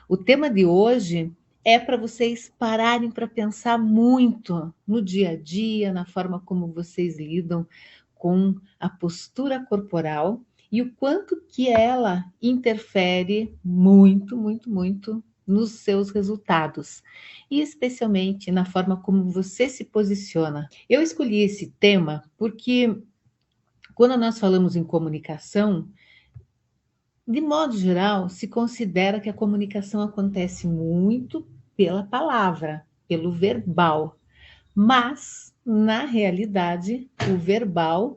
O tema de hoje é para vocês pararem para pensar muito no dia a dia, na forma como vocês lidam com a postura corporal e o quanto que ela interfere muito, muito, muito nos seus resultados e especialmente na forma como você se posiciona. Eu escolhi esse tema porque quando nós falamos em comunicação, de modo geral, se considera que a comunicação acontece muito pela palavra, pelo verbal, mas na realidade o verbal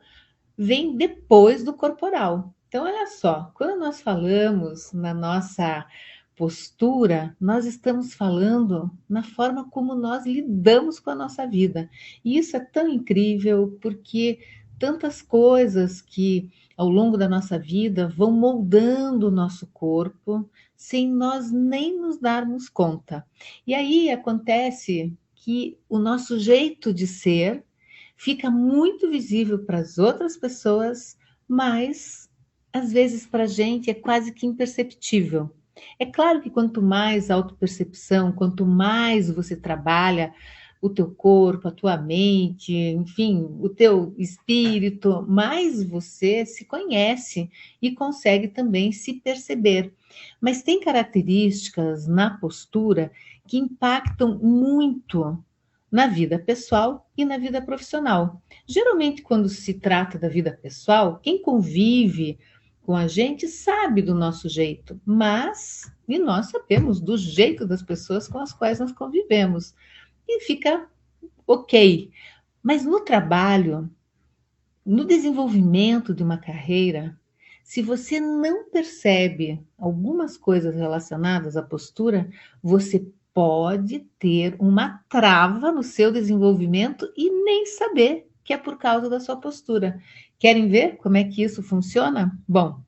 vem depois do corporal. Então, olha só, quando nós falamos na nossa postura, nós estamos falando na forma como nós lidamos com a nossa vida. E isso é tão incrível porque tantas coisas que ao longo da nossa vida vão moldando o nosso corpo sem nós nem nos darmos conta. E aí acontece que o nosso jeito de ser fica muito visível para as outras pessoas, mas às vezes para a gente é quase que imperceptível. É claro que quanto mais autopercepção, quanto mais você trabalha o teu corpo, a tua mente, enfim, o teu espírito, mais você se conhece e consegue também se perceber. Mas tem características na postura que impactam muito na vida pessoal e na vida profissional. Geralmente, quando se trata da vida pessoal, quem convive com a gente sabe do nosso jeito, mas e nós sabemos do jeito das pessoas com as quais nós convivemos. E fica ok. Mas no trabalho, no desenvolvimento de uma carreira, se você não percebe algumas coisas relacionadas à postura, você pode ter uma trava no seu desenvolvimento e nem saber que é por causa da sua postura. Querem ver como é que isso funciona? Bom,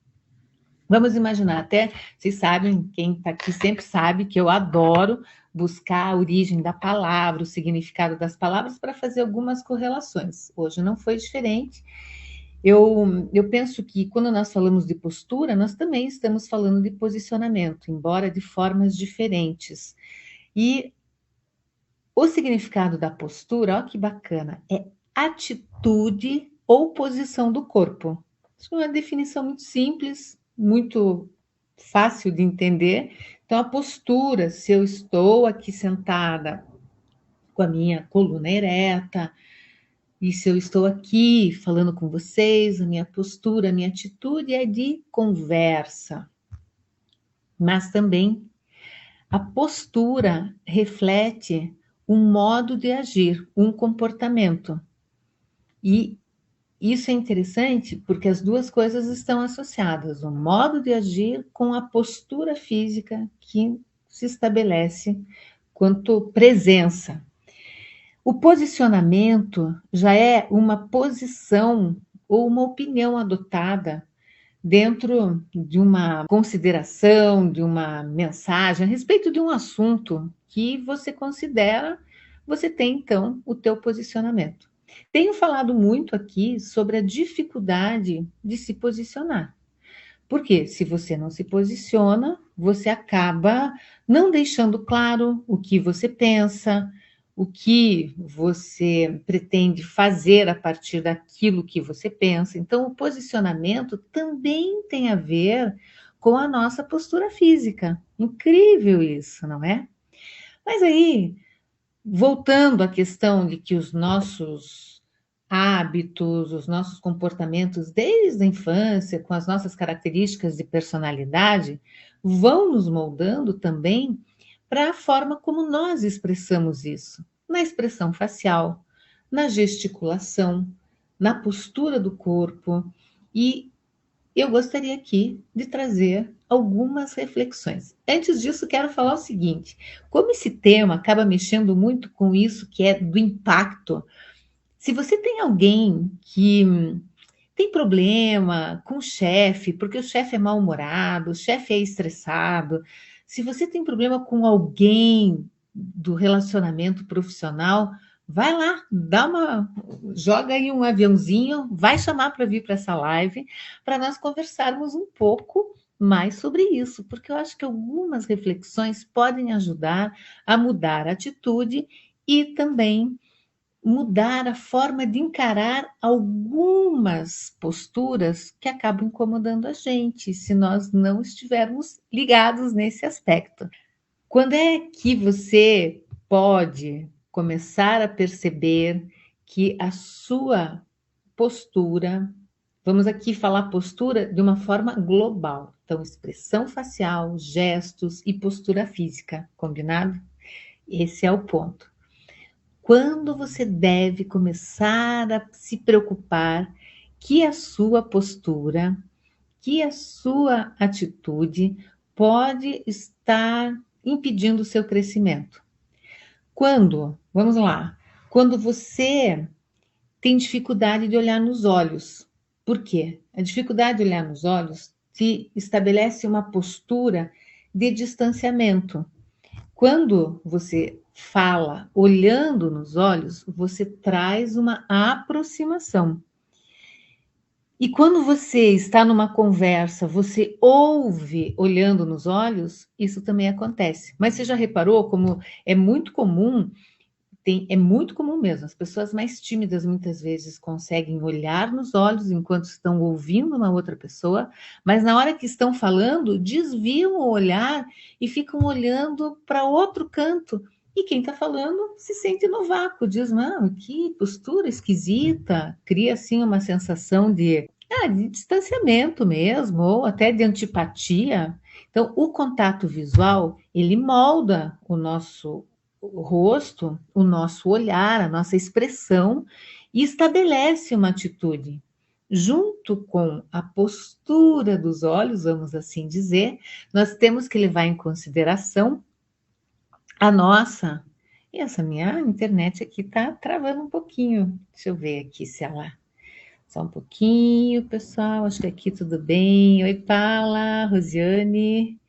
vamos imaginar, até vocês sabem, quem está aqui sempre sabe que eu adoro buscar a origem da palavra, o significado das palavras para fazer algumas correlações. Hoje não foi diferente. Eu penso que quando nós falamos de postura, nós também estamos falando de posicionamento, embora de formas diferentes. E o significado da postura, olha que bacana, é atitude ou posição do corpo. Isso é uma definição muito simples, muito fácil de entender. Então, a postura, se eu estou aqui sentada com a minha coluna ereta, e se eu estou aqui falando com vocês, a minha postura, a minha atitude é de conversa. Mas também a postura reflete um modo de agir, um comportamento. E isso é interessante porque as duas coisas estão associadas, o modo de agir com a postura física que se estabelece quanto presença. O posicionamento já é uma posição ou uma opinião adotada dentro de uma consideração, de uma mensagem a respeito de um assunto que você considera, você tem então o teu posicionamento. Tenho falado muito aqui sobre a dificuldade de se posicionar. Porque se você não se posiciona, você acaba não deixando claro o que você pensa, o que você pretende fazer a partir daquilo que você pensa. Então, o posicionamento também tem a ver com a nossa postura física. Incrível isso, não é? Mas aí, voltando à questão de que os nossos hábitos, os nossos comportamentos desde a infância, com as nossas características de personalidade, vão nos moldando também para a forma como nós expressamos isso, na expressão facial, na gesticulação, na postura do corpo. E eu gostaria aqui de trazer algumas reflexões. Antes disso, quero falar o seguinte: como esse tema acaba mexendo muito com isso que é do impacto, se você tem alguém que tem problema com o chefe, porque o chefe é mal-humorado, o chefe é estressado, se você tem problema com alguém do relacionamento profissional, vai lá, joga aí um aviãozinho, vai chamar para vir para essa live, para nós conversarmos um pouco, mais sobre isso, porque eu acho que algumas reflexões podem ajudar a mudar a atitude e também mudar a forma de encarar algumas posturas que acabam incomodando a gente, se nós não estivermos ligados nesse aspecto. Quando é que você pode começar a perceber que a sua postura, vamos aqui falar postura de uma forma global, então expressão facial, gestos e postura física, combinado? Esse é o ponto. Quando você deve começar a se preocupar que a sua postura, que a sua atitude pode estar impedindo o seu crescimento. Quando, vamos lá, quando você tem dificuldade de olhar nos olhos. Por quê? A dificuldade de olhar nos olhos te estabelece uma postura de distanciamento. Quando você fala olhando nos olhos, você traz uma aproximação. E quando você está numa conversa, você ouve olhando nos olhos, isso também acontece. Mas você já reparou como é muito comum, é muito comum mesmo, as pessoas mais tímidas muitas vezes conseguem olhar nos olhos enquanto estão ouvindo uma outra pessoa, mas na hora que estão falando, desviam o olhar e ficam olhando para outro canto. E quem está falando se sente no vácuo, diz, não, que postura esquisita, cria assim uma sensação de distanciamento mesmo, ou até de antipatia. Então, o contato visual, ele molda o rosto, o nosso olhar, a nossa expressão e estabelece uma atitude. Junto com a postura dos olhos, vamos assim dizer, nós temos que levar em consideração a nossa. E essa minha internet aqui tá travando um pouquinho. Deixa eu ver aqui se ela. Só um pouquinho, pessoal. Acho que aqui tudo bem. Oi, Paula, Rosiane.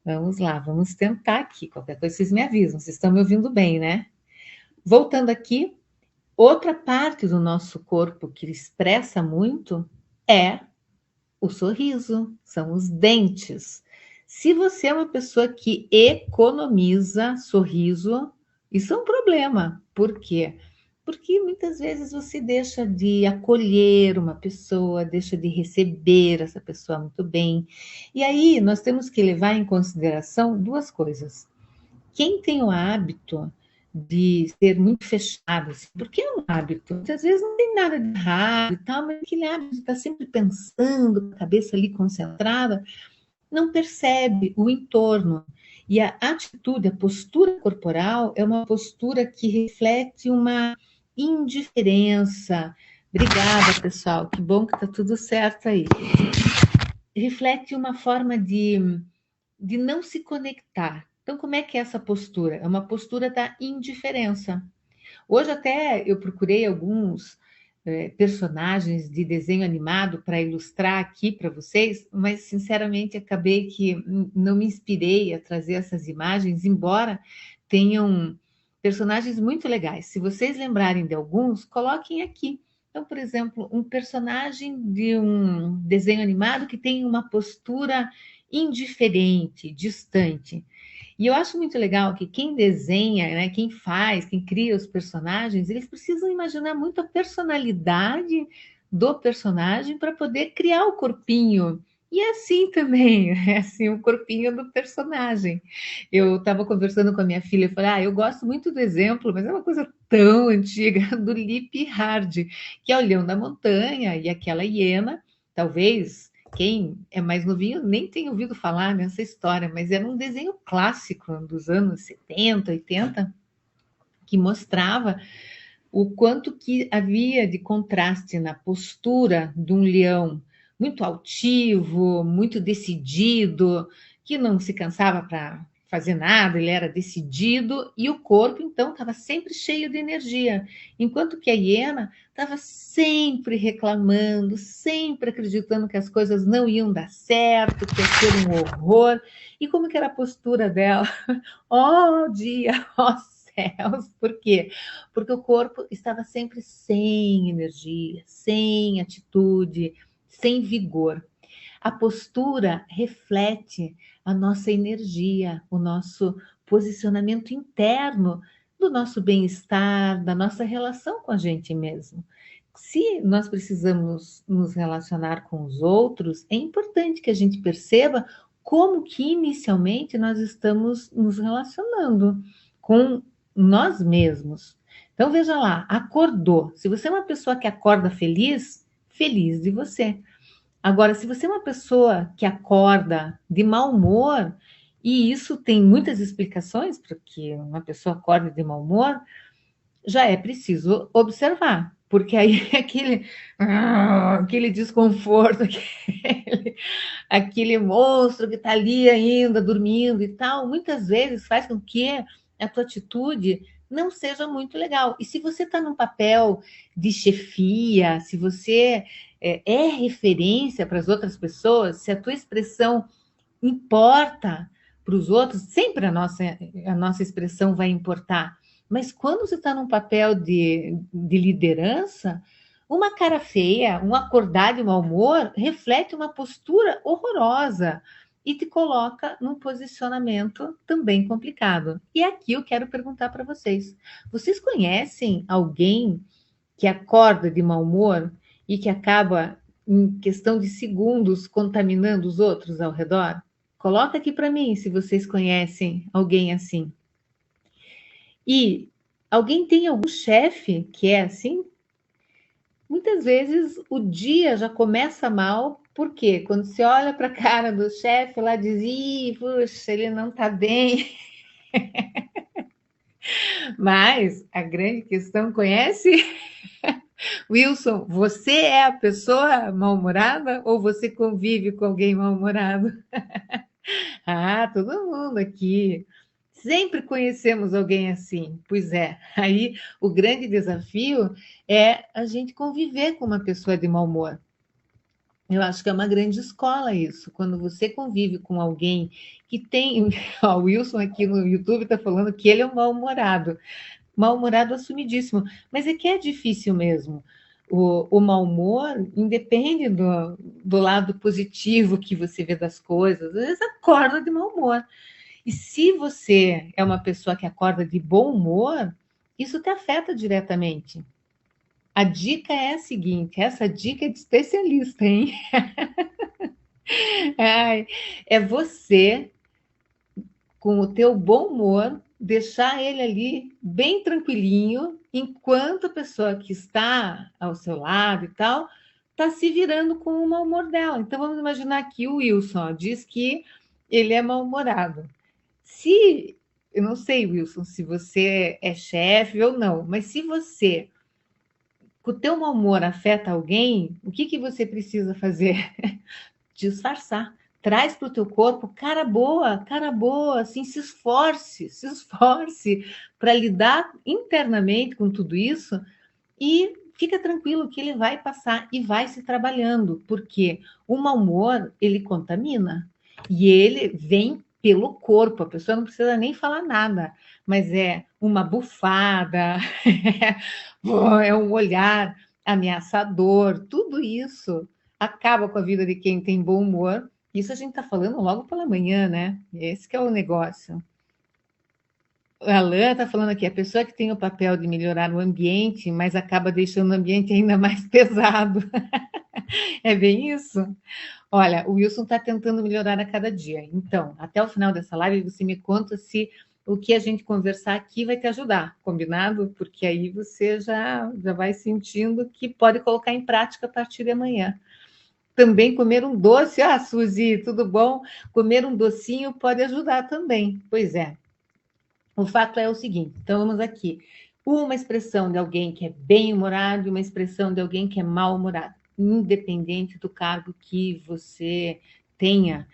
Vamos lá, vamos tentar aqui. Qualquer coisa vocês me avisam. Vocês estão me ouvindo bem, né? Voltando aqui, outra parte do nosso corpo que expressa muito é o sorriso, são os dentes. Se você é uma pessoa que economiza sorriso, isso é um problema. Por quê? Porque muitas vezes você deixa de acolher uma pessoa, deixa de receber essa pessoa muito bem. E aí nós temos que levar em consideração duas coisas. Quem tem o hábito de ser muito fechado, assim, porque é um hábito, muitas vezes não tem nada de errado e tal, mas aquele hábito de estar sempre pensando, com a cabeça ali concentrada, não percebe o entorno. E a atitude, a postura corporal é uma postura que reflete uma indiferença. Obrigada, pessoal, que bom que está tudo certo aí. Reflete uma forma de não se conectar. Então, como é que é essa postura? É uma postura da indiferença. Hoje até eu procurei alguns personagens de desenho animado para ilustrar aqui para vocês, mas sinceramente acabei que não me inspirei a trazer essas imagens, embora tenham personagens muito legais. Se vocês lembrarem de alguns, coloquem aqui. Então, por exemplo, um personagem de um desenho animado que tem uma postura indiferente, distante. E eu acho muito legal que quem desenha, né, quem faz, quem cria os personagens, eles precisam imaginar muito a personalidade do personagem para poder criar o corpinho. E é assim também, é assim o corpinho do personagem. Eu estava conversando com a minha filha e falei, eu gosto muito do exemplo, mas é uma coisa tão antiga, do Lip Hard, que é o Leão da Montanha e aquela hiena, talvez quem é mais novinho nem tem ouvido falar nessa história, mas era um desenho clássico dos anos 70, 80, que mostrava o quanto que havia de contraste na postura de um leão muito altivo, muito decidido, que não se cansava para fazer nada, ele era decidido e o corpo então estava sempre cheio de energia, enquanto que a hiena estava sempre reclamando, sempre acreditando que as coisas não iam dar certo, que ia ser um horror. E como que era a postura dela? Ó dia, ó céus, por quê? Porque o corpo estava sempre sem energia, sem atitude, sem vigor. A postura reflete a nossa energia, o nosso posicionamento interno do nosso bem-estar, da nossa relação com a gente mesmo. Se nós precisamos nos relacionar com os outros, é importante que a gente perceba como que inicialmente nós estamos nos relacionando com nós mesmos. Então veja lá, acordou. Se você é uma pessoa que acorda feliz, feliz de você. Agora, se você é uma pessoa que acorda de mau humor, e isso tem muitas explicações para que uma pessoa acorde de mau humor, já é preciso observar, porque aí aquele desconforto, aquele monstro que está ali ainda dormindo e tal, muitas vezes faz com que a tua atitude não seja muito legal. E se você está num papel de chefia, se você é referência para as outras pessoas, se a tua expressão importa para os outros, sempre a nossa expressão vai importar. Mas quando você está num papel de liderança, uma cara feia, um acordar de mau humor, reflete uma postura horrorosa e te coloca num posicionamento também complicado. E aqui eu quero perguntar para vocês: vocês conhecem alguém que acorda de mau humor e que acaba, em questão de segundos, contaminando os outros ao redor? Coloca aqui para mim se vocês conhecem alguém assim. E alguém tem algum chefe que é assim? Muitas vezes o dia já começa mal, porque quando você olha para a cara do chefe, lá diz: ih, puxa, ele não está bem. Mas a grande questão, conhece? Wilson, você é a pessoa mal-humorada ou você convive com alguém mal-humorado? Ah, todo mundo aqui. Sempre conhecemos alguém assim. Pois é, aí o grande desafio é a gente conviver com uma pessoa de mau humor. Eu acho que é uma grande escola isso. Quando você convive com alguém que tem. Ó, o Wilson aqui no YouTube está falando que ele é um mal-humorado. Mal-humorado assumidíssimo. Mas é que é difícil mesmo. O mau humor independe do lado positivo que você vê das coisas. Às vezes acorda de mau humor. E se você é uma pessoa que acorda de bom humor, isso te afeta diretamente. A dica é a seguinte, essa dica é de especialista, hein? Ai, é você, com o teu bom humor, deixar ele ali bem tranquilinho, enquanto a pessoa que está ao seu lado e tal, está se virando com o mau humor dela. Então vamos imaginar que o Wilson ó, diz que ele é mal-humorado. Se, eu não sei, Wilson, se você é chefe ou não, mas se você, com o teu mau humor afeta alguém, o que você precisa fazer? Disfarçar. Traz para o teu corpo cara boa, assim, se esforce para lidar internamente com tudo isso e fica tranquilo que ele vai passar e vai se trabalhando, porque o mau humor, ele contamina e ele vem pelo corpo, a pessoa não precisa nem falar nada, mas é uma bufada, é um olhar ameaçador, tudo isso acaba com a vida de quem tem bom humor. Isso a gente está falando logo pela manhã, né? Esse que é o negócio. A Alan está falando aqui, a pessoa que tem o papel de melhorar o ambiente, mas acaba deixando o ambiente ainda mais pesado. É bem isso. Olha, o Wilson está tentando melhorar a cada dia. Então, até o final dessa live, você me conta se o que a gente conversar aqui vai te ajudar, combinado? Porque aí você já vai sentindo que pode colocar em prática a partir de amanhã. Também comer um doce. Ah, Suzy, tudo bom? Comer um docinho pode ajudar também. Pois é. O fato é o seguinte, então vamos aqui. Uma expressão de alguém que é bem-humorado e uma expressão de alguém que é mal-humorado, independente do cargo que você tenha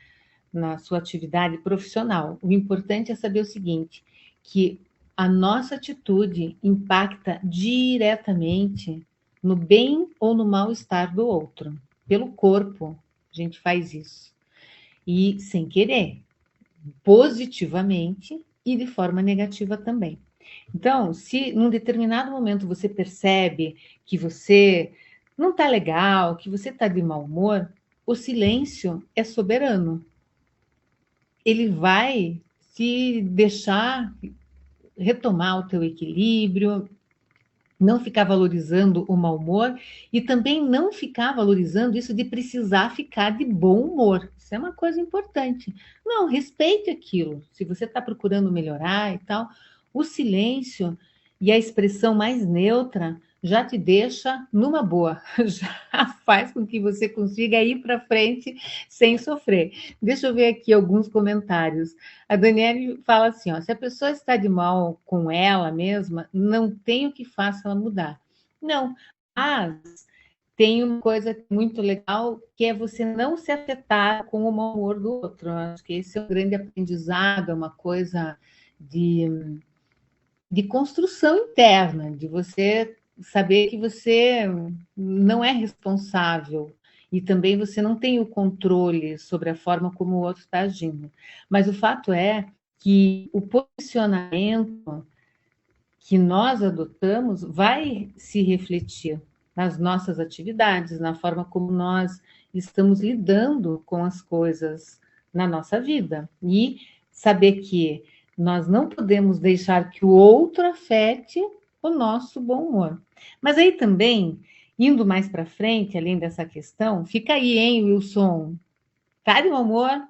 na sua atividade profissional. O importante é saber o seguinte, que a nossa atitude impacta diretamente no bem ou no mal-estar do outro. Pelo corpo, a gente faz isso. E sem querer, positivamente e de forma negativa também. Então, se num determinado momento você percebe que você não está legal, que você está de mau humor, o silêncio é soberano. Ele vai te deixar retomar o teu equilíbrio, não ficar valorizando o mau humor e também não ficar valorizando isso de precisar ficar de bom humor. Isso é uma coisa importante. Não, respeite aquilo. Se você está procurando melhorar e tal, o silêncio e a expressão mais neutra já te deixa numa boa, já faz com que você consiga ir para frente sem sofrer. Deixa eu ver aqui alguns comentários. A Daniele fala assim, ó, se a pessoa está de mal com ela mesma, não tem o que faça ela mudar. Não, mas tem uma coisa muito legal, que é você não se afetar com o mau humor do outro. Eu acho que esse é um grande aprendizado, é uma coisa de construção interna, de você saber que você não é responsável e também você não tem o controle sobre a forma como o outro está agindo. Mas o fato é que o posicionamento que nós adotamos vai se refletir nas nossas atividades, na forma como nós estamos lidando com as coisas na nossa vida. E saber que nós não podemos deixar que o outro afete o nosso bom humor. Mas aí também, indo mais para frente, além dessa questão, fica aí, hein, Wilson? Tá de mau humor?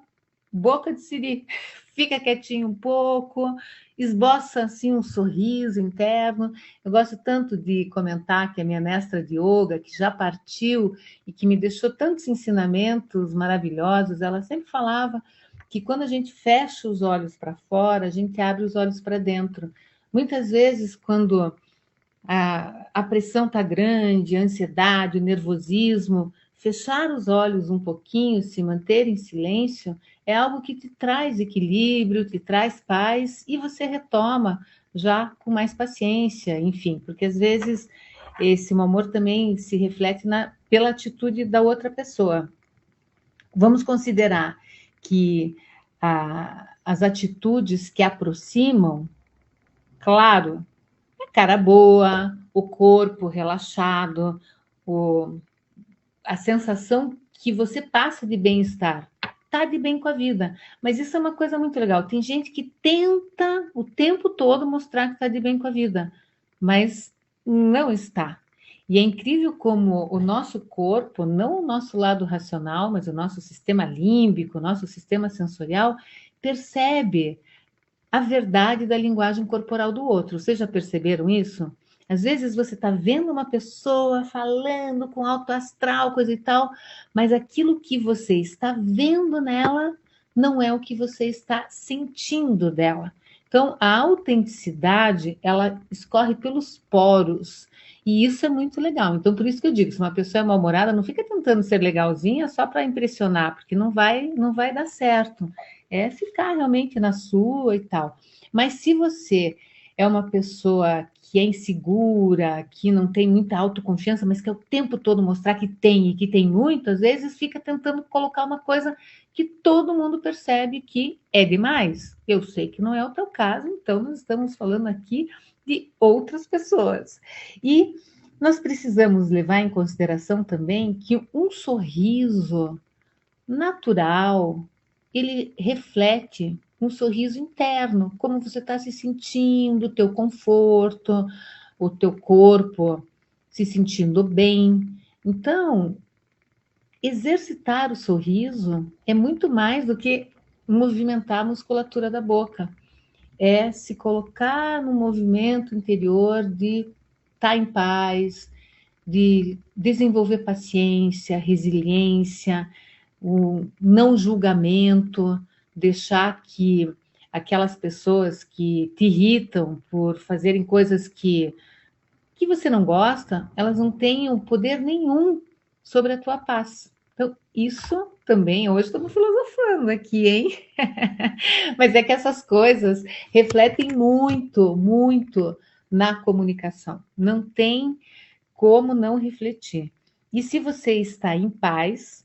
Boca de siri. Fica quietinho um pouco, esboça assim um sorriso interno. Eu gosto tanto de comentar que a minha mestra de yoga, que já partiu e que me deixou tantos ensinamentos maravilhosos, ela sempre falava que quando a gente fecha os olhos para fora, a gente abre os olhos para dentro. Muitas vezes, quando a pressão está grande, a ansiedade, o nervosismo, fechar os olhos um pouquinho, se manter em silêncio, é algo que te traz equilíbrio, te traz paz e você retoma já com mais paciência, enfim, porque às vezes esse mau humor também se reflete pela atitude da outra pessoa. Vamos considerar que as atitudes que aproximam, claro, cara boa, o corpo relaxado, a sensação que você passa de bem-estar, tá de bem com a vida. Mas isso é uma coisa muito legal. Tem gente que tenta o tempo todo mostrar que está de bem com a vida, mas não está. E é incrível como o nosso corpo, não o nosso lado racional, mas o nosso sistema límbico, o nosso sistema sensorial, percebe a verdade da linguagem corporal do outro. Vocês já perceberam isso? Às vezes você está vendo uma pessoa falando com alto astral, coisa e tal, mas aquilo que você está vendo nela não é o que você está sentindo dela. Então, a autenticidade, ela escorre pelos poros. E isso é muito legal. Então, por isso que eu digo, se uma pessoa é mal-humorada, não fica tentando ser legalzinha só para impressionar, porque não vai dar certo. É ficar realmente na sua e tal. Mas se você é uma pessoa que é insegura, que não tem muita autoconfiança, mas quer o tempo todo mostrar que tem e que tem muito, às vezes fica tentando colocar uma coisa que todo mundo percebe que é demais. Eu sei que não é o teu caso, então nós estamos falando aqui de outras pessoas. E nós precisamos levar em consideração também que um sorriso natural, ele reflete um sorriso interno, como você está se sentindo, o teu conforto, o teu corpo se sentindo bem. Então, exercitar o sorriso é muito mais do que movimentar a musculatura da boca. É se colocar no movimento interior de estar em paz, de desenvolver paciência, resiliência, o não julgamento, deixar que aquelas pessoas que te irritam por fazerem coisas que você não gosta, elas não tenham poder nenhum sobre a tua paz. Então, isso também, hoje estamos filosofando aqui, hein? Mas é que essas coisas refletem muito, muito na comunicação. Não tem como não refletir. E se você está em paz,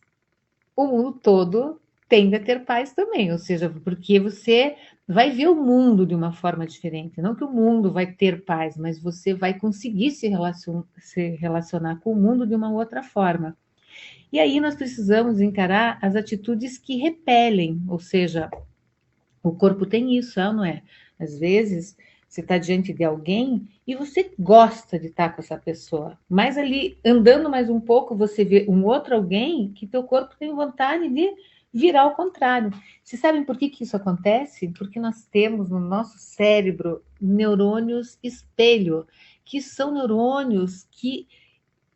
o mundo todo tende a ter paz também, ou seja, porque você vai ver o mundo de uma forma diferente. Não que o mundo vai ter paz, mas você vai conseguir se relacionar com o mundo de uma outra forma. E aí nós precisamos encarar as atitudes que repelem, ou seja, o corpo tem isso, não é? Às vezes você está diante de alguém e você gosta de estar com essa pessoa, mas ali andando mais um pouco você vê um outro alguém que teu corpo tem vontade de virar ao contrário. Vocês sabem por que isso acontece? Porque nós temos no nosso cérebro neurônios espelho, que são neurônios que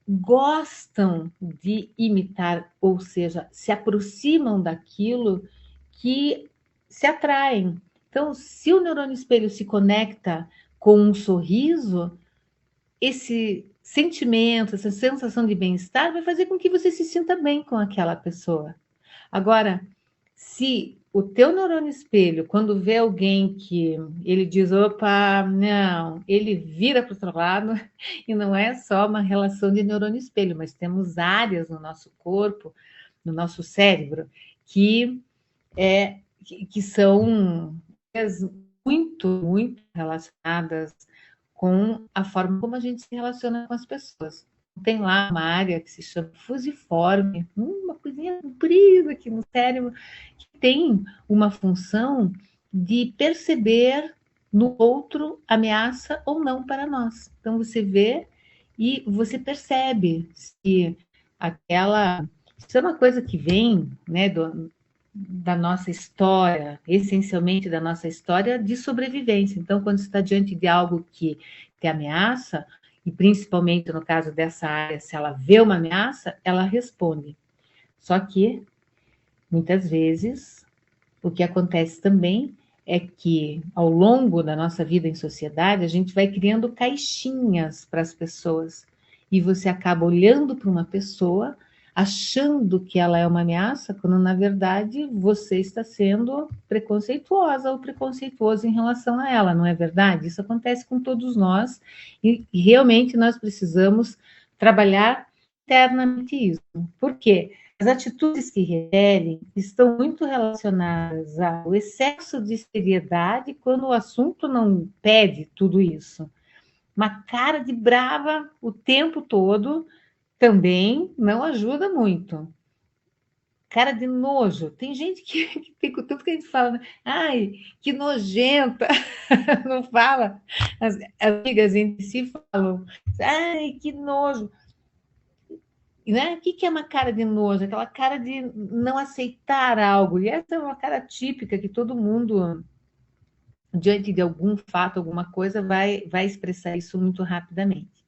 gostam de imitar, ou seja, se aproximam daquilo que se atraem. Então, se o neurônio espelho se conecta com um sorriso, esse sentimento, essa sensação de bem-estar vai fazer com que você se sinta bem com aquela pessoa. Agora, se o teu neurônio espelho, quando vê alguém que ele diz, opa, não, ele vira para o outro lado, e não é só uma relação de neurônio espelho, mas temos áreas no nosso corpo, no nosso cérebro, que são muito relacionadas com a forma como a gente se relaciona com as pessoas. Tem lá uma área que se chama fusiforme, uma coisinha comprida aqui no cérebro, que tem uma função de perceber no outro ameaça ou não para nós. Então você vê e você percebe se aquela. Isso é uma coisa que vem, né, da nossa história, essencialmente da nossa história de sobrevivência. Então, quando você está diante de algo que te ameaça, e principalmente no caso dessa área, se ela vê uma ameaça, ela responde. Só que, muitas vezes, o que acontece também é que, ao longo da nossa vida em sociedade, a gente vai criando caixinhas para as pessoas. E você acaba olhando para uma pessoa achando que ela é uma ameaça, quando na verdade você está sendo preconceituosa ou preconceituoso em relação a ela, não é verdade? Isso acontece com todos nós e realmente nós precisamos trabalhar internamente isso. Por quê? As atitudes que repelem estão muito relacionadas ao excesso de seriedade quando o assunto não pede tudo isso. Uma cara de brava o tempo todo também não ajuda muito. Cara de nojo. Tem gente que fica tudo que a gente fala, né? Ai, que nojenta. Não fala. As amigas entre si falam, ai, que nojo. Né? O que é uma cara de nojo? Aquela cara de não aceitar algo. E essa é uma cara típica que todo mundo, diante de algum fato, alguma coisa, vai expressar isso muito rapidamente.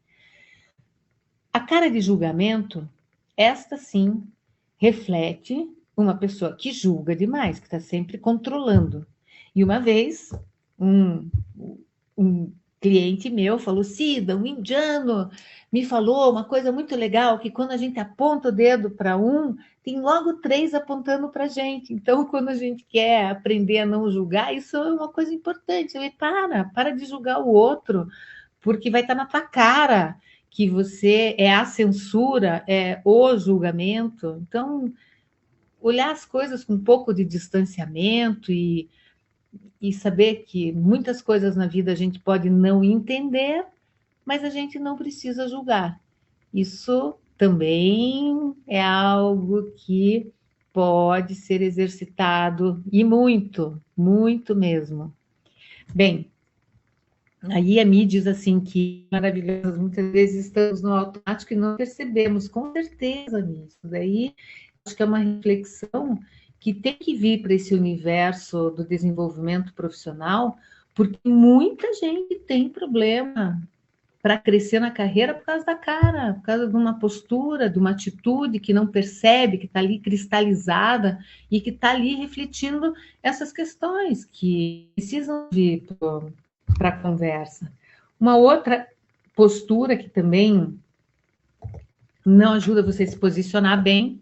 A cara de julgamento, esta sim, reflete uma pessoa que julga demais, que está sempre controlando. E uma vez, um, um cliente meu falou, Cida, um indiano me falou uma coisa muito legal, que quando a gente aponta o dedo para um, tem logo 3 apontando para a gente. Então, quando a gente quer aprender a não julgar, isso é uma coisa importante. Eu para de julgar o outro, porque vai estar na tua cara que você é a censura, é o julgamento. Então, olhar as coisas com um pouco de distanciamento e saber que muitas coisas na vida a gente pode não entender, mas a gente não precisa julgar. Isso também é algo que pode ser exercitado e muito, muito mesmo. Bem, aí a Mi diz assim que maravilhoso, muitas vezes estamos no automático e não percebemos, com certeza, Mi. Isso daí acho que é uma reflexão que tem que vir para esse universo do desenvolvimento profissional, porque muita gente tem problema para crescer na carreira por causa da cara, por causa de uma postura, de uma atitude que não percebe, que está ali cristalizada e que está ali refletindo essas questões que precisam vir para a conversa. Uma outra postura que também não ajuda você a se posicionar bem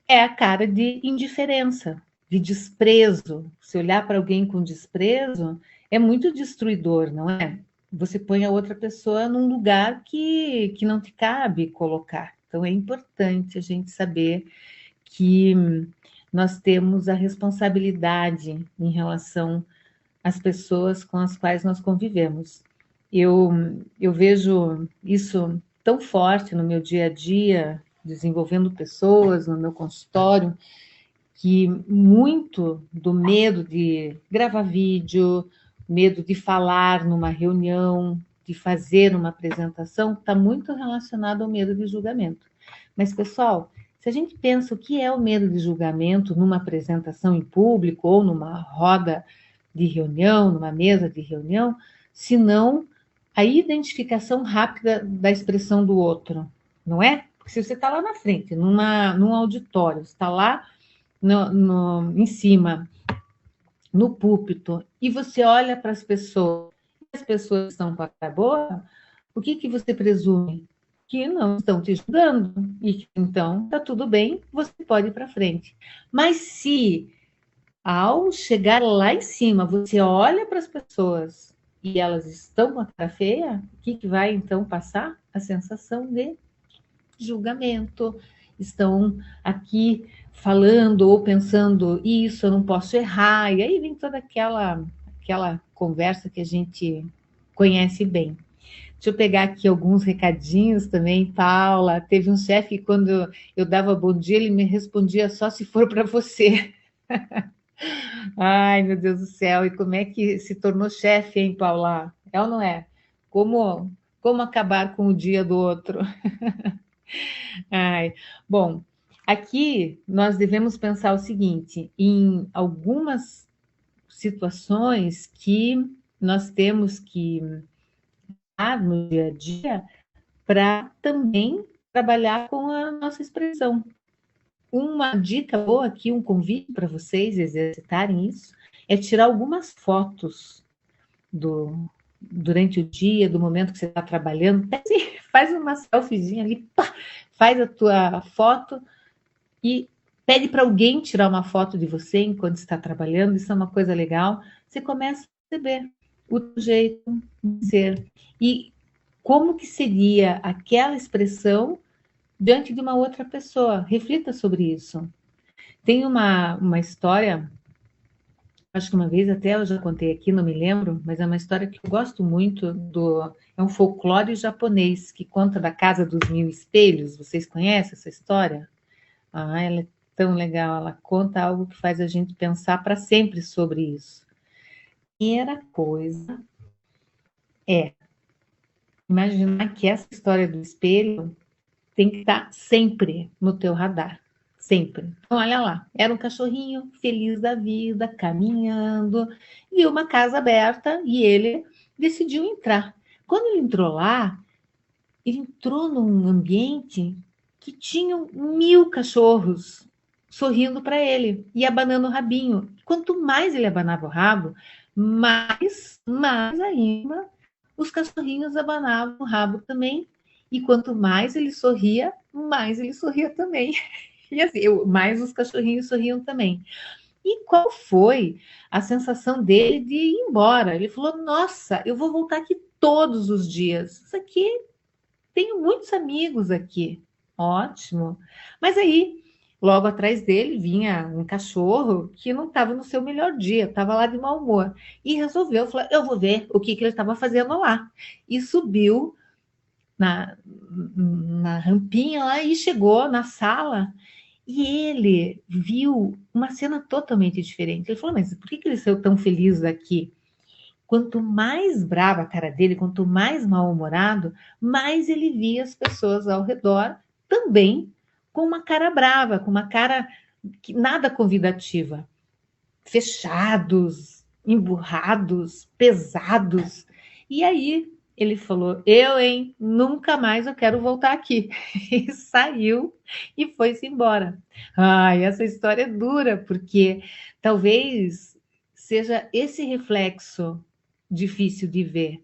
é a cara de indiferença, de desprezo. Se olhar para alguém com desprezo é muito destruidor, não é? Você põe a outra pessoa num lugar que não te cabe colocar. Então é importante a gente saber que nós temos a responsabilidade em relação às pessoas com as quais nós convivemos. Eu vejo isso tão forte no meu dia a dia, desenvolvendo pessoas no meu consultório, que muito do medo de gravar vídeo, medo de falar numa reunião, de fazer uma apresentação, está muito relacionado ao medo de julgamento. Mas, pessoal, se a gente pensa o que é o medo de julgamento numa apresentação em público ou numa roda de reunião, numa mesa de reunião, se não a identificação rápida da expressão do outro, não é? Porque se você está lá na frente, num auditório, está lá em cima, no púlpito, e você olha para as pessoas estão com a cara boa, o que você presume? Que não estão te julgando, e que então está tudo bem, você pode ir para frente. Mas se ao chegar lá em cima, você olha para as pessoas e elas estão com a cara feia, o que vai então passar? A sensação de julgamento, estão aqui falando ou pensando isso, eu não posso errar, e aí vem toda aquela conversa que a gente conhece bem. Deixa eu pegar aqui alguns recadinhos também, Paula. Teve um chefe que quando eu dava bom dia, ele me respondia só se for para você. Ai, meu Deus do céu, e como é que se tornou chefe, hein, Paula? É ou não é? Como acabar com o dia do outro? Ai, bom, aqui nós devemos pensar o seguinte: em algumas situações que nós temos que estar no dia a dia para também trabalhar com a nossa expressão. Uma dica boa aqui, um convite para vocês exercitarem isso, é tirar algumas fotos durante o dia, do momento que você está trabalhando. Faz uma selfiezinha ali, pá, faz a tua foto e pede para alguém tirar uma foto de você enquanto está trabalhando, isso é uma coisa legal. Você começa a perceber o jeito de ser e como que seria aquela expressão diante de uma outra pessoa. Reflita sobre isso. Tem uma história, acho que uma vez até eu já contei aqui, não me lembro, mas é uma história que eu gosto muito é um folclore japonês que conta da Casa dos Mil Espelhos. Vocês conhecem essa história? Ah, ela é tão legal, ela conta algo que faz a gente pensar para sempre sobre isso. Primeira coisa é imaginar que essa história do espelho tem que estar sempre no teu radar, sempre. Então, olha lá, era um cachorrinho feliz da vida, caminhando, viu uma casa aberta e ele decidiu entrar. Quando ele entrou lá, ele entrou num ambiente que tinham 1000 cachorros sorrindo para ele e abanando o rabinho. Quanto mais ele abanava o rabo, mais ainda os cachorrinhos abanavam o rabo também. E quanto mais ele sorria, mais ele sorria também. E assim, mais os cachorrinhos sorriam também. E qual foi a sensação dele de ir embora? Ele falou: Nossa, eu vou voltar aqui todos os dias. Isso aqui, tenho muitos amigos aqui. Ótimo. Mas aí, logo atrás dele, vinha um cachorro que não estava no seu melhor dia, estava lá de mau humor. E resolveu, falou, eu vou ver o que ele estava fazendo lá. E subiu na rampinha lá e chegou na sala. E ele viu uma cena totalmente diferente. Ele falou, mas por que ele saiu tão feliz daqui? Quanto mais brava a cara dele, quanto mais mal-humorado, mais ele via as pessoas ao redor também com uma cara brava, com uma cara que nada convidativa, fechados, emburrados, pesados. E aí ele falou: Eu, hein, nunca mais eu quero voltar aqui. E saiu e foi-se embora. Ai, essa história é dura, porque talvez seja esse reflexo difícil de ver,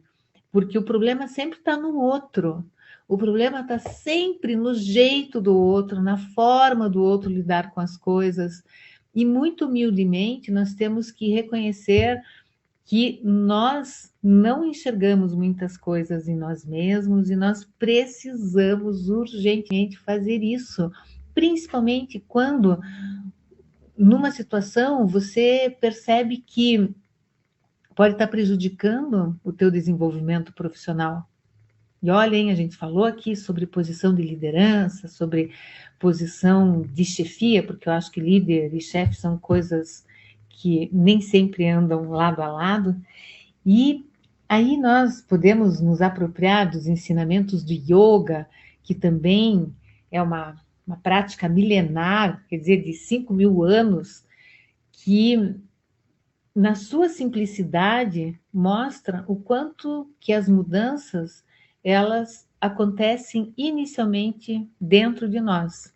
porque o problema sempre está no outro. O problema está sempre no jeito do outro, na forma do outro lidar com as coisas. E muito humildemente nós temos que reconhecer que nós não enxergamos muitas coisas em nós mesmos e nós precisamos urgentemente fazer isso, principalmente quando numa situação você percebe que pode estar prejudicando o teu desenvolvimento profissional. E olhem, a gente falou aqui sobre posição de liderança, sobre posição de chefia, porque eu acho que líder e chefe são coisas que nem sempre andam lado a lado. E aí nós podemos nos apropriar dos ensinamentos do yoga, que também é uma prática milenar, quer dizer, de 5.000 anos, que na sua simplicidade mostra o quanto que as mudanças elas acontecem inicialmente dentro de nós.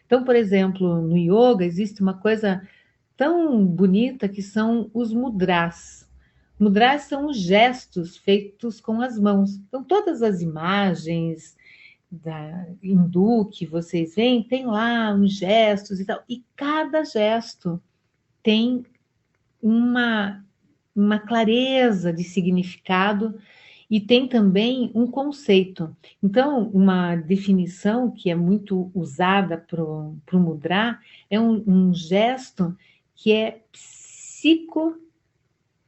Então, por exemplo, no yoga existe uma coisa tão bonita que são os mudras. Mudras são os gestos feitos com as mãos. Então, todas as imagens da hindu que vocês veem, tem lá uns gestos e tal, e cada gesto tem uma, uma clareza de significado e tem também um conceito. Então, uma definição que é muito usada para o mudra é um gesto que é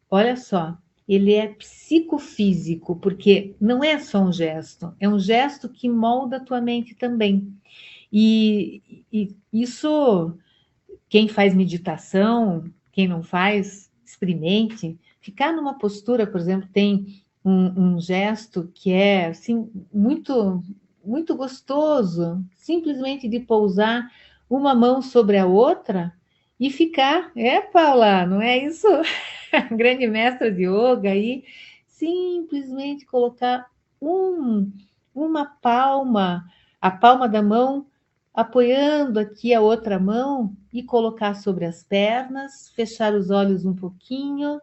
olha só, ele é psicofísico, porque não é só um gesto, é um gesto que molda a tua mente também. E isso, quem faz meditação, quem não faz, experimente. Ficar numa postura, por exemplo, tem um gesto que é assim, muito gostoso, simplesmente de pousar uma mão sobre a outra e ficar. É, Paula, não é isso? Grande mestra de yoga aí, simplesmente colocar um, uma palma, a palma da mão apoiando aqui a outra mão e colocar sobre as pernas, fechar os olhos um pouquinho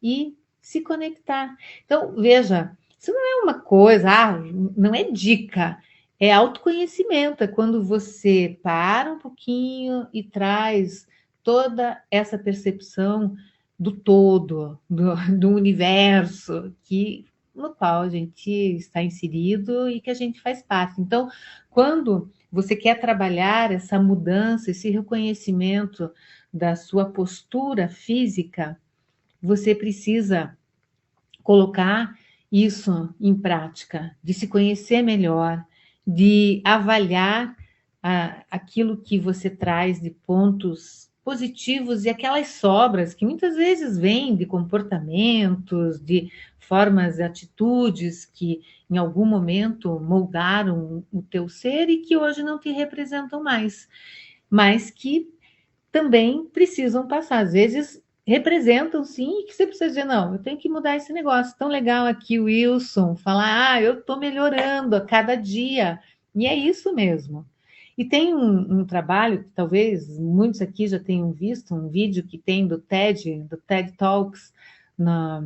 e se conectar. Então, veja, isso não é uma coisa, não é dica, é autoconhecimento, é quando você para um pouquinho e traz toda essa percepção do todo, do universo, no qual a gente está inserido e que a gente faz parte. Então, quando você quer trabalhar essa mudança, esse reconhecimento da sua postura física, você precisa colocar isso em prática, de se conhecer melhor, de avaliar aquilo que você traz de pontos positivos e aquelas sobras que muitas vezes vêm de comportamentos, de formas, atitudes que em algum momento moldaram o teu ser e que hoje não te representam mais, mas que também precisam passar. Às vezes representam sim, e que você precisa dizer, não, eu tenho que mudar esse negócio. Tão legal aqui o Wilson falar, eu estou melhorando a cada dia. E é isso mesmo. E tem um trabalho que talvez muitos aqui já tenham visto, um vídeo que tem do TED Talks na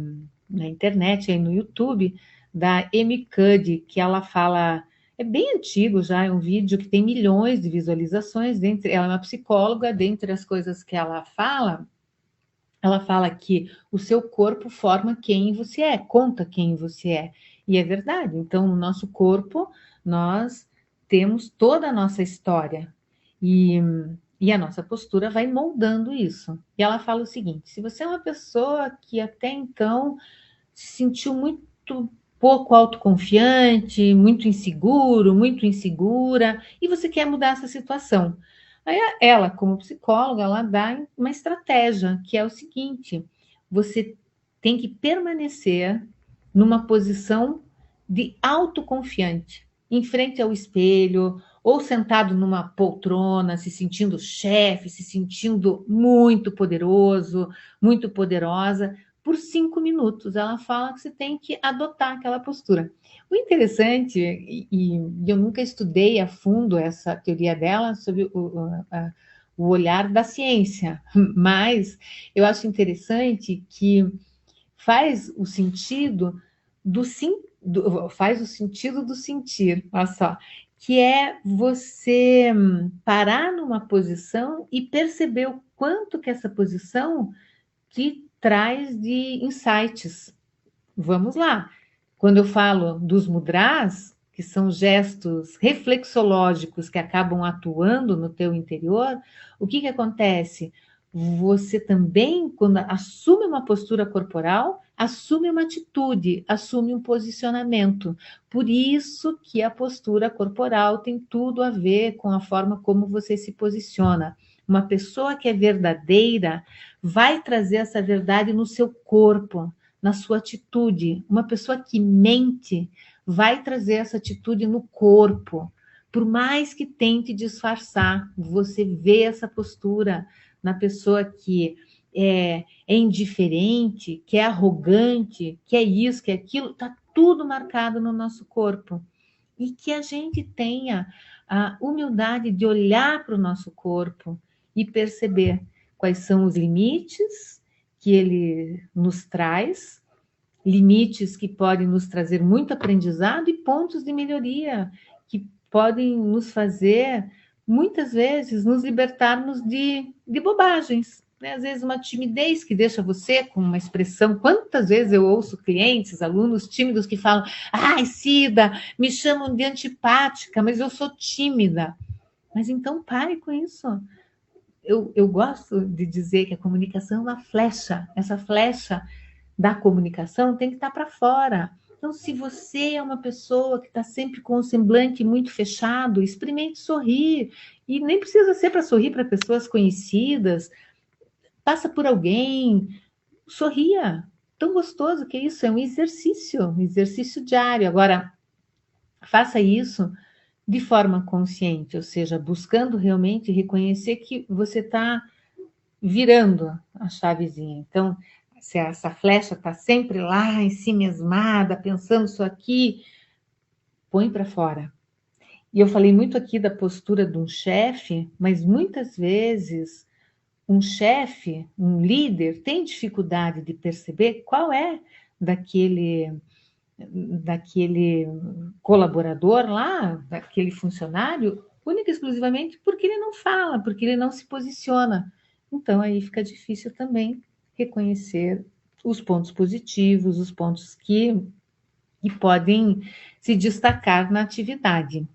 internet, aí no YouTube, da Amy Cuddy, que ela fala, é bem antigo já, é um vídeo que tem milhões de visualizações, ela é uma psicóloga, dentre as coisas que ela fala que o seu corpo forma quem você é, conta quem você é. E é verdade. Então, no nosso corpo, nós temos toda a nossa história. E a nossa postura vai moldando isso. E ela fala o seguinte: se você é uma pessoa que até então se sentiu muito pouco autoconfiante, muito inseguro, muito insegura, e você quer mudar essa situação. Aí ela, como psicóloga, ela dá uma estratégia, que é o seguinte: você tem que permanecer numa posição de autoconfiante, em frente ao espelho, ou sentado numa poltrona, se sentindo chefe, se sentindo muito poderoso, muito poderosa, por 5 minutos. Ela fala que você tem que adotar aquela postura. O interessante, e eu nunca estudei a fundo essa teoria dela sobre o olhar da ciência, mas eu acho interessante que faz o sentido faz o sentido do sentir, olha só, que é você parar numa posição e perceber o quanto que essa posição te traz de insights. Vamos lá. Quando eu falo dos mudras, que são gestos reflexológicos que acabam atuando no teu interior, o que acontece? Você também, quando assume uma postura corporal, assume uma atitude, assume um posicionamento. Por isso que a postura corporal tem tudo a ver com a forma como você se posiciona. Uma pessoa que é verdadeira vai trazer essa verdade no seu corpo, na sua atitude. Uma pessoa que mente vai trazer essa atitude no corpo. Por mais que tente disfarçar, você vê essa postura na pessoa que é indiferente, que é arrogante, que é isso, que é aquilo, está tudo marcado no nosso corpo. E que a gente tenha a humildade de olhar para o nosso corpo e perceber quais são os limites que ele nos traz, limites que podem nos trazer muito aprendizado e pontos de melhoria que podem nos fazer, muitas vezes, nos libertarmos de bobagens. Né? Às vezes uma timidez que deixa você com uma expressão. Quantas vezes eu ouço clientes, alunos tímidos que falam: ai, Cida, me chamam de antipática, mas eu sou tímida. Mas então pare com isso. Eu gosto de dizer que a comunicação é uma flecha. Essa flecha da comunicação tem que estar para fora. Então, se você é uma pessoa que está sempre com o semblante muito fechado, experimente sorrir. E nem precisa ser para sorrir para pessoas conhecidas. Passa por alguém, sorria. Tão gostoso que é isso, é um exercício diário. Agora, faça isso de forma consciente, ou seja, buscando realmente reconhecer que você está virando a chavezinha. Então, se essa flecha está sempre lá em si mesmada, pensando isso aqui, põe para fora. E eu falei muito aqui da postura de um chefe, mas muitas vezes um chefe, um líder, tem dificuldade de perceber qual é daquele colaborador lá, daquele funcionário, única e exclusivamente porque ele não fala, porque ele não se posiciona. Então, aí fica difícil também reconhecer os pontos positivos, os pontos que podem se destacar na atividade.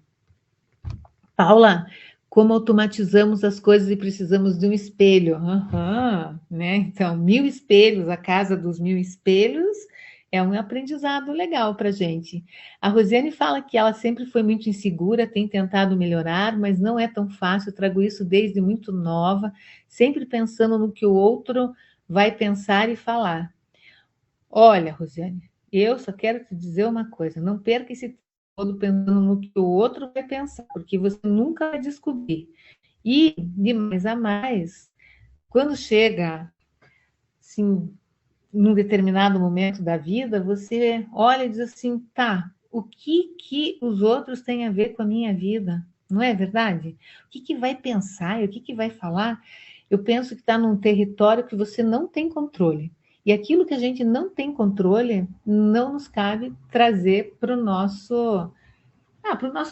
Paula, como automatizamos as coisas e precisamos de um espelho? Né? Então, 1000 espelhos, a casa dos 1000 espelhos, é um aprendizado legal para a gente. A Rosiane fala que ela sempre foi muito insegura, tem tentado melhorar, mas não é tão fácil. Eu trago isso desde muito nova, sempre pensando no que o outro vai pensar e falar. Olha, Rosiane, eu só quero te dizer uma coisa: não perca esse tempo todo pensando no que o outro vai pensar, porque você nunca vai descobrir. E, de mais a mais, quando chega, assim, num determinado momento da vida, você olha e diz assim: tá, o que os outros têm a ver com a minha vida? Não é verdade? O que vai pensar? O que vai falar? Eu penso que está num território que você não tem controle. E aquilo que a gente não tem controle, não nos cabe trazer para o nosso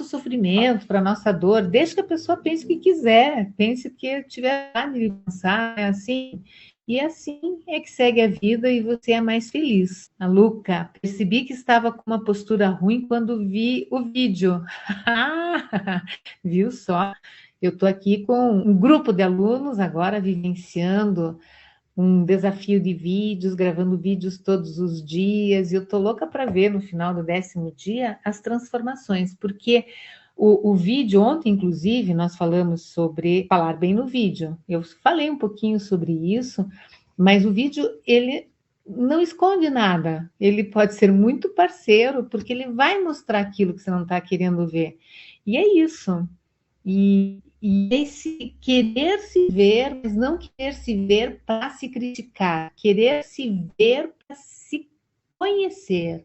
sofrimento, para a nossa dor. Deixa que a pessoa pense o que quiser, pense o que tiver de pensar, é assim. E assim é que segue a vida e você é mais feliz. A Luca, percebi que estava com uma postura ruim quando vi o vídeo. Viu só? Eu estou aqui com um grupo de alunos agora vivenciando um desafio de vídeos, gravando vídeos todos os dias, e eu tô louca para ver no final do 10º dia as transformações, porque o vídeo, ontem, inclusive, nós falamos sobre falar bem no vídeo. Eu falei um pouquinho sobre isso, mas o vídeo, ele não esconde nada. Ele pode ser muito parceiro, porque ele vai mostrar aquilo que você não está querendo ver. E é isso. E esse querer se ver, mas não querer se ver para se criticar, querer se ver para se conhecer,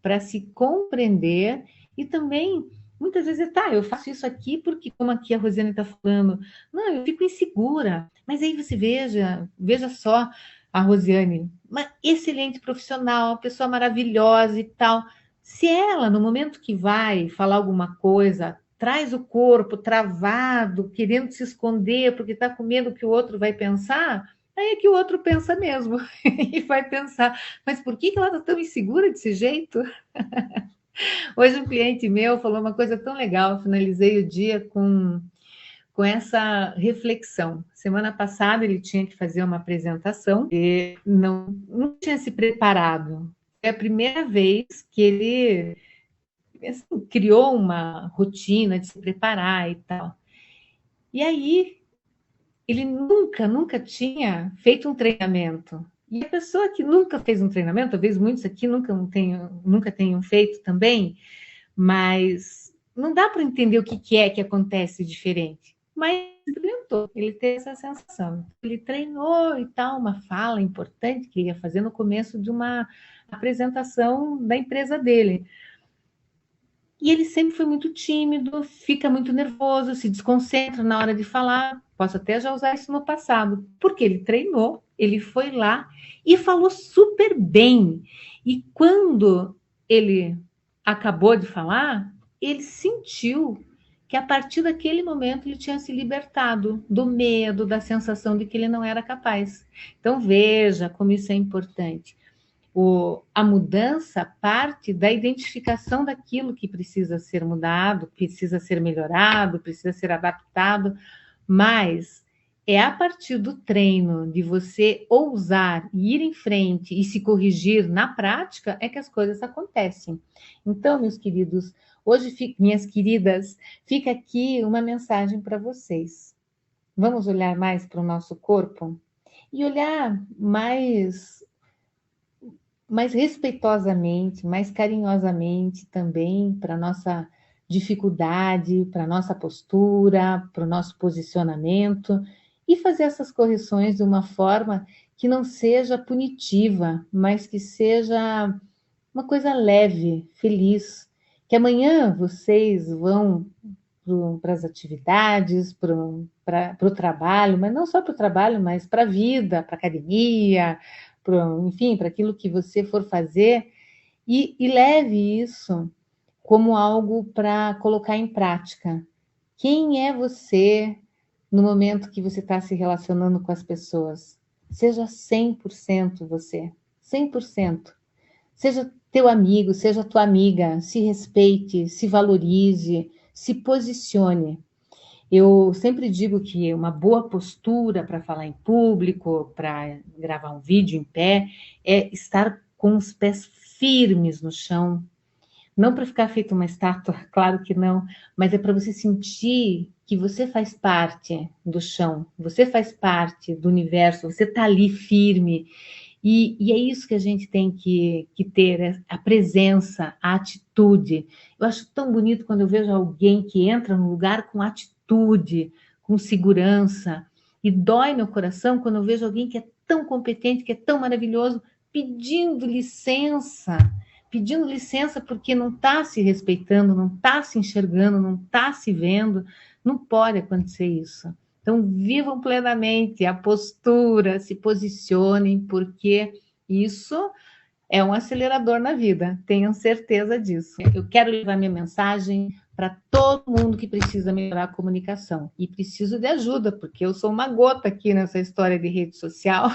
para se compreender e também, muitas vezes, tá, eu faço isso aqui porque, como aqui a Rosiane está falando, não, eu fico insegura. Mas aí você veja só a Rosiane, uma excelente profissional, uma pessoa maravilhosa e tal. Se ela, no momento que vai falar alguma coisa, traz o corpo travado, querendo se esconder porque está com medo que o outro vai pensar, aí é que o outro pensa mesmo e vai pensar, mas por que ela está tão insegura desse jeito? Hoje um cliente meu falou uma coisa tão legal, eu finalizei o dia com com essa reflexão. Semana passada ele tinha que fazer uma apresentação e não tinha se preparado. Foi a primeira vez que ele assim, criou uma rotina de se preparar e tal. E aí ele nunca tinha feito um treinamento. E a pessoa que nunca fez um treinamento, talvez muitos aqui nunca tenham feito também, mas não dá para entender o que é que acontece diferente. Mas ele teve essa sensação. Ele treinou e tal, uma fala importante que ele ia fazer no começo de uma apresentação da empresa dele. E ele sempre foi muito tímido, fica muito nervoso, se desconcentra na hora de falar. Posso até já usar isso no passado, porque ele treinou, ele foi lá e falou super bem. E quando ele acabou de falar, ele sentiu que a partir daquele momento ele tinha se libertado do medo, da sensação de que ele não era capaz. Então veja como isso é importante. A mudança parte da identificação daquilo que precisa ser mudado, precisa ser melhorado, precisa ser adaptado, mas é a partir do treino, de você ousar ir em frente e se corrigir na prática, é que as coisas acontecem. Então, meus queridos, hoje, minhas queridas, fica aqui uma mensagem para vocês. Vamos olhar mais para o nosso corpo e olhar mais respeitosamente, mais carinhosamente também para a nossa dificuldade, para a nossa postura, para o nosso posicionamento e fazer essas correções de uma forma que não seja punitiva, mas que seja uma coisa leve, feliz. Que amanhã vocês vão para as atividades, para o trabalho, mas não só para o trabalho, mas para a vida, para a academia, enfim, para aquilo que você for fazer, e leve isso como algo para colocar em prática. Quem é você no momento que você está se relacionando com as pessoas? Seja 100% você, 100%. Seja teu amigo, seja tua amiga, se respeite, se valorize, se posicione. Eu sempre digo que uma boa postura para falar em público, para gravar um vídeo em pé, é estar com os pés firmes no chão. Não para ficar feito uma estátua, claro que não, mas é para você sentir que você faz parte do chão, você faz parte do universo, você está ali firme. E é isso que a gente tem que ter, a presença, a atitude. Eu acho tão bonito quando eu vejo alguém que entra no lugar com atitude, com segurança. E dói meu coração quando eu vejo alguém que é tão competente, que é tão maravilhoso, pedindo licença porque não está se respeitando, não está se enxergando, não está se vendo. Não pode acontecer isso. Então, vivam plenamente a postura, se posicionem, porque isso é um acelerador na vida, tenham certeza disso. Eu quero levar minha mensagem para todo mundo que precisa melhorar a comunicação. E preciso de ajuda, porque eu sou uma gota aqui nessa história de rede social.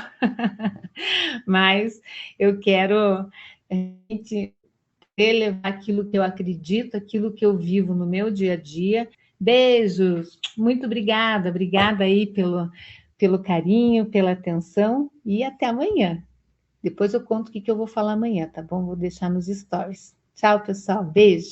Mas eu quero levar aquilo que eu acredito, aquilo que eu vivo no meu dia a dia. Beijos, muito obrigada aí pelo carinho, pela atenção e até amanhã. Depois eu conto o que eu vou falar amanhã, tá bom? Vou deixar nos stories. Tchau, pessoal, beijo.